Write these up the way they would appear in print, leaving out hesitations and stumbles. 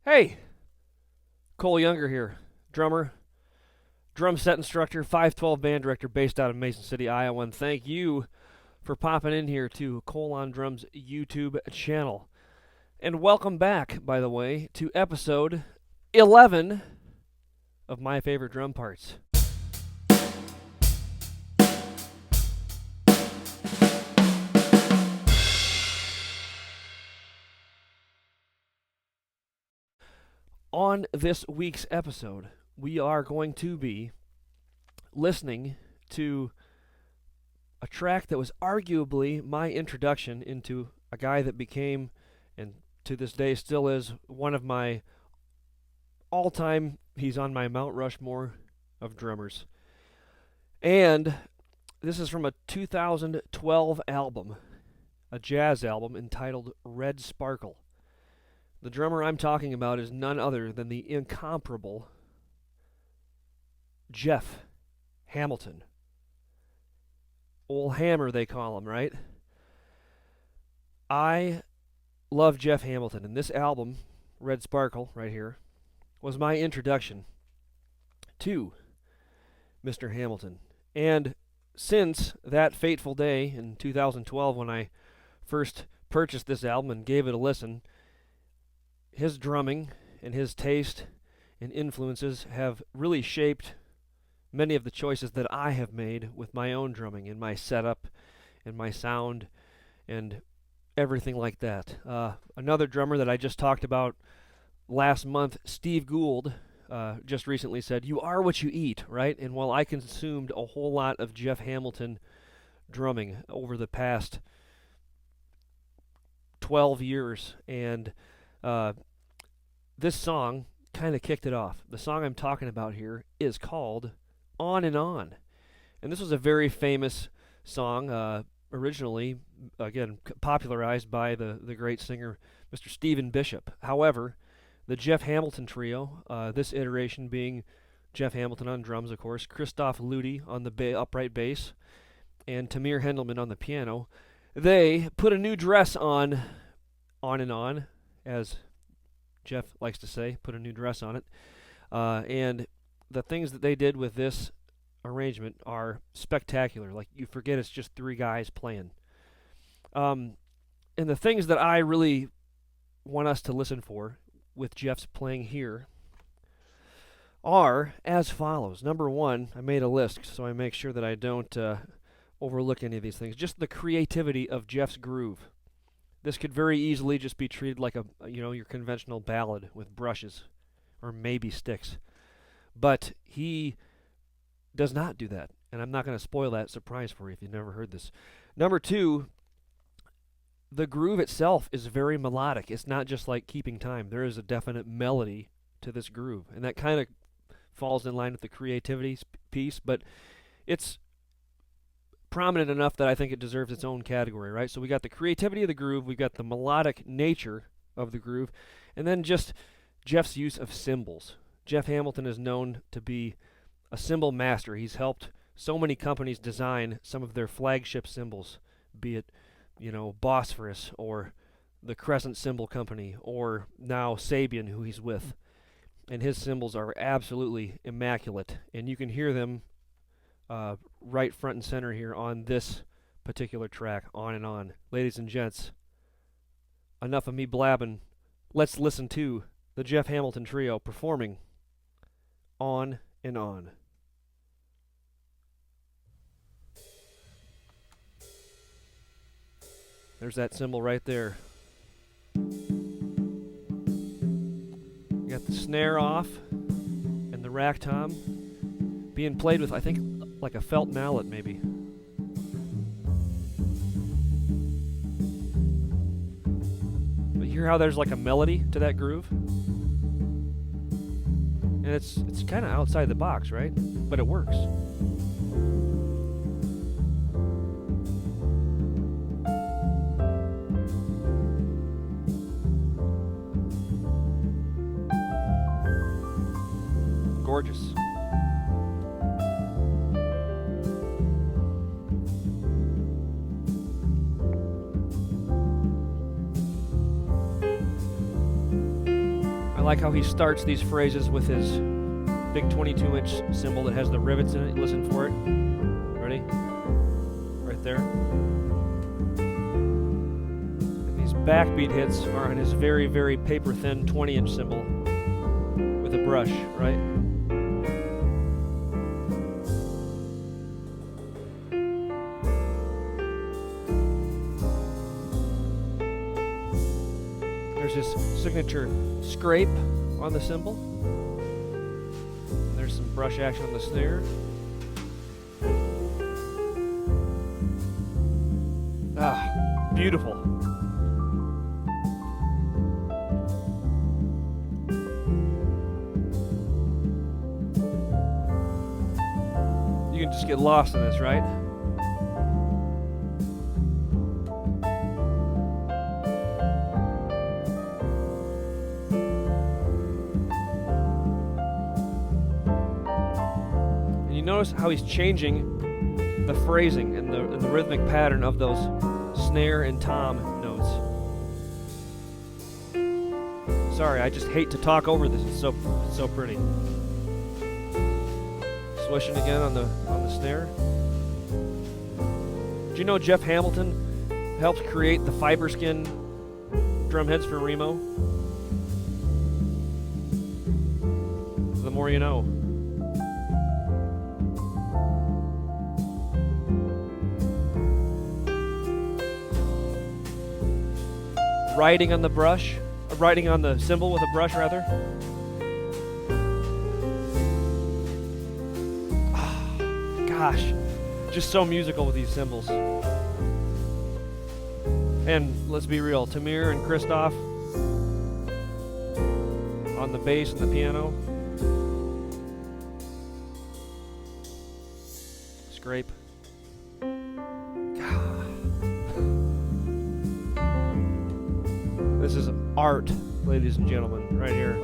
Hey, Cole Younger here, drummer, drum set instructor, 512 band director based out of Mason City, Iowa, and thank you for popping in here to ColeOnDrums YouTube channel. And welcome back, by the way, to episode 11 of My Favorite Drum Parts. On this week's episode, we are going to be listening to a track that was arguably my introduction into a guy that became, and to this day still is, one of my all-time, he's on my Mount Rushmore of drummers. And this is from a 2012 album, a jazz album entitled Red Sparkle. The drummer I'm talking about is none other than the incomparable Jeff Hamilton. Ol' Hammer, they call him, right? I love Jeff Hamilton, and this album, Red Sparkle, right here, was my introduction to Mr. Hamilton. And since that fateful day in 2012 when I first purchased this album and gave it a listen, his drumming and his taste and influences have really shaped many of the choices that I have made with my own drumming and my setup and my sound and everything like that. Another drummer that I just talked about last month, Steve Gould, just recently said, "You are what you eat," right? And while I consumed a whole lot of Jeff Hamilton drumming over the past 12 years, and this song kind of kicked it off. The song I'm talking about here is called On and On. And this was a very famous song, originally, again, popularized by the great singer Mr. Stephen Bishop. However, the Jeff Hamilton trio, this iteration being Jeff Hamilton on drums, of course, Christoph Ludi on the upright bass, and Tamir Hendelman on the piano, they put a new dress on and On, as Jeff likes to say, put a new dress on it. And the things that they did with this arrangement are spectacular. Like, you forget it's just three guys playing. And the things that I really want us to listen for with Jeff's playing here are as follows. Number one, I made a list so I make sure that I don't overlook any of these things. Just the creativity of Jeff's groove. This could very easily just be treated like your conventional ballad with brushes or maybe sticks. But he does not do that, and I'm not going to spoil that surprise for you if you've never heard this. Number two, the groove itself is very melodic. It's not just like keeping time. There is a definite melody to this groove, and that kind of falls in line with the creativity piece, but it's prominent enough that I think it deserves its own category, right? So we got the creativity of the groove, we've got the melodic nature of the groove, and then just Jeff's use of cymbals. Jeff Hamilton is known to be a cymbal master. He's helped so many companies design some of their flagship cymbals, be it, Bosphorus or the Crescent Cymbal Company or now Sabian, who he's with. And his cymbals are absolutely immaculate, and you can hear them right front and center here on this particular track, On and On. Ladies and gents, enough of me blabbing. Let's listen to the Jeff Hamilton Trio performing On and On. There's that cymbal right there. You got the snare off and the rack tom being played with, I think, like a felt mallet maybe. But you hear how there's like a melody to that groove? And it's kind of outside the box, right? But it works. Gorgeous. I like how he starts these phrases with his big 22-inch cymbal that has the rivets in it. Listen for it. Ready? Right there. And these backbeat hits are on his very, very paper-thin 20-inch cymbal with a brush, right? There's his signature scrape on the cymbal. And there's some brush action on the snare. Ah, beautiful. You can just get lost in this, right? You notice how he's changing the phrasing and the rhythmic pattern of those snare and tom notes. Sorry, I just hate to talk over this. It's so pretty. Swishing again on the snare. Do you know Jeff Hamilton helped create the fiber skin drum heads for Remo? The more you know. Writing on the brush, writing on the cymbal with a brush, rather. Oh, gosh, just so musical with these cymbals. And let's be real, Tamir and Christoph on the bass and the piano. Scrape. This is art, ladies and gentlemen, right here.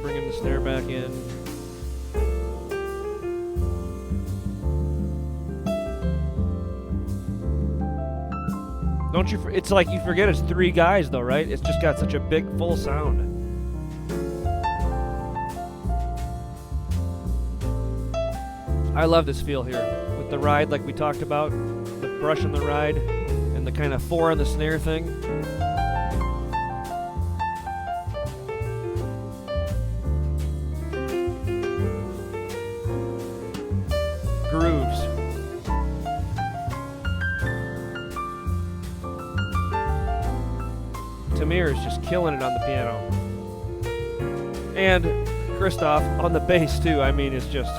Bringing the snare back in. Don't you? It's like you forget it's three guys, though, right? It's just got such a big, full sound. I love this feel here with the ride, like we talked about, the brush on the ride, and the kind of four on the snare thing. Grooves. Tamir is just killing it on the piano. And Christoph on the bass too. I mean, it's just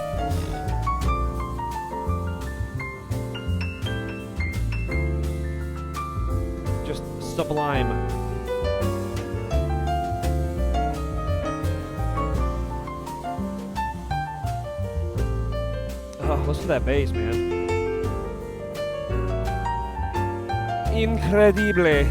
sublime. Oh, listen to that bass, man. Incredible.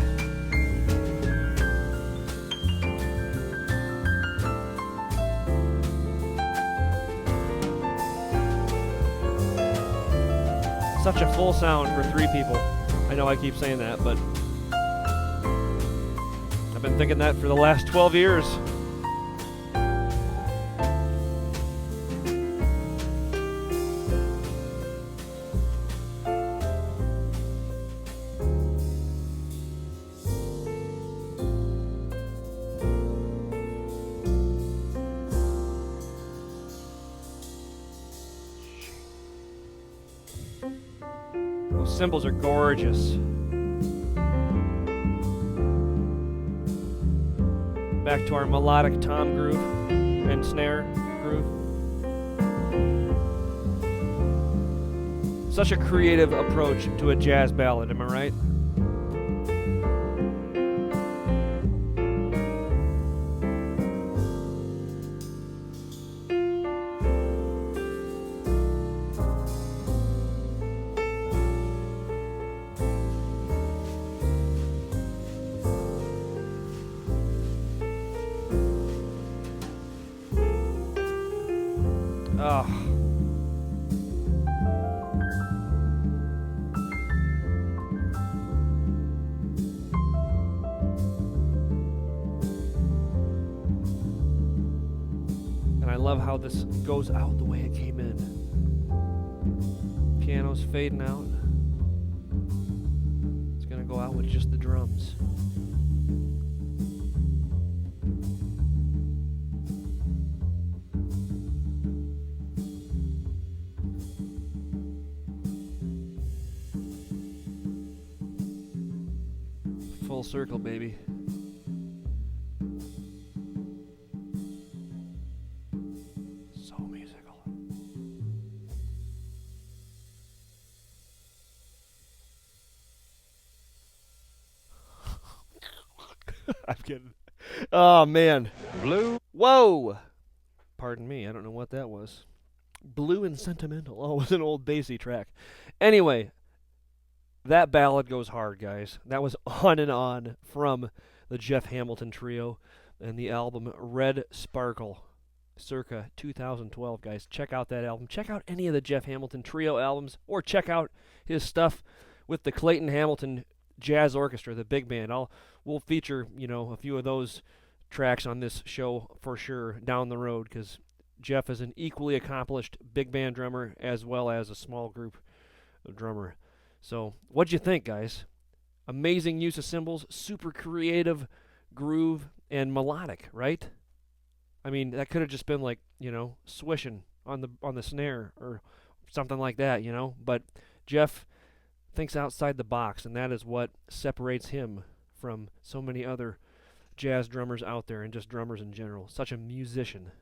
Such a full sound for three people. I know I keep saying that, but I've been thinking that for the last 12 years. Those cymbals are gorgeous. Back to our melodic tom groove and snare groove. Such a creative approach to a jazz ballad, am I right? Oh. And I love how this goes out the way it came in. Piano's fading out. It's gonna go out with just the drums. Full circle, baby. So musical. I'm kidding. Oh, man. Blue. Whoa! Pardon me, I don't know what that was. Blue and Sentimental. Oh, it was an old bassy track. Anyway, that ballad goes hard, guys. That was On and On from the Jeff Hamilton Trio and the album Red Sparkle, circa 2012, guys. Check out that album. Check out any of the Jeff Hamilton Trio albums, or check out his stuff with the Clayton Hamilton Jazz Orchestra, the big band. We'll feature, a few of those tracks on this show for sure down the road, because Jeff is an equally accomplished big band drummer as well as a small group drummer. So, what'd you think, guys? Amazing use of cymbals, super creative groove, and melodic, right? I mean, that could have just been like, swishing on the snare or something like that, But Jeff thinks outside the box, and that is what separates him from so many other jazz drummers out there and just drummers in general. Such a musician.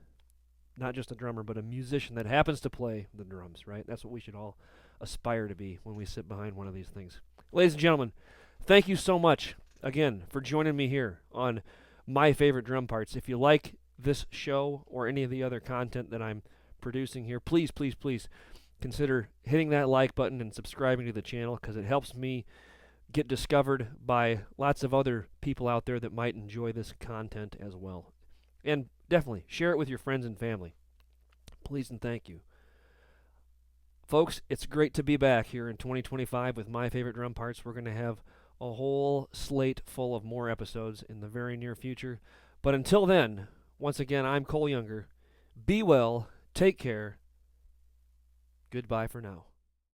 Not just a drummer, but a musician that happens to play the drums, right? That's what we should all aspire to be when we sit behind one of these things. Ladies and gentlemen, thank you so much, again, for joining me here on My Favorite Drum Parts. If you like this show or any of the other content that I'm producing here, please, please, please consider hitting that like button and subscribing to the channel, because it helps me get discovered by lots of other people out there that might enjoy this content as well. And definitely share it with your friends and family. Please and thank you. Folks, it's great to be back here in 2025 with My Favorite Drum Parts. We're going to have a whole slate full of more episodes in the very near future. But until then, once again, I'm Cole Younger. Be well, take care. Goodbye for now.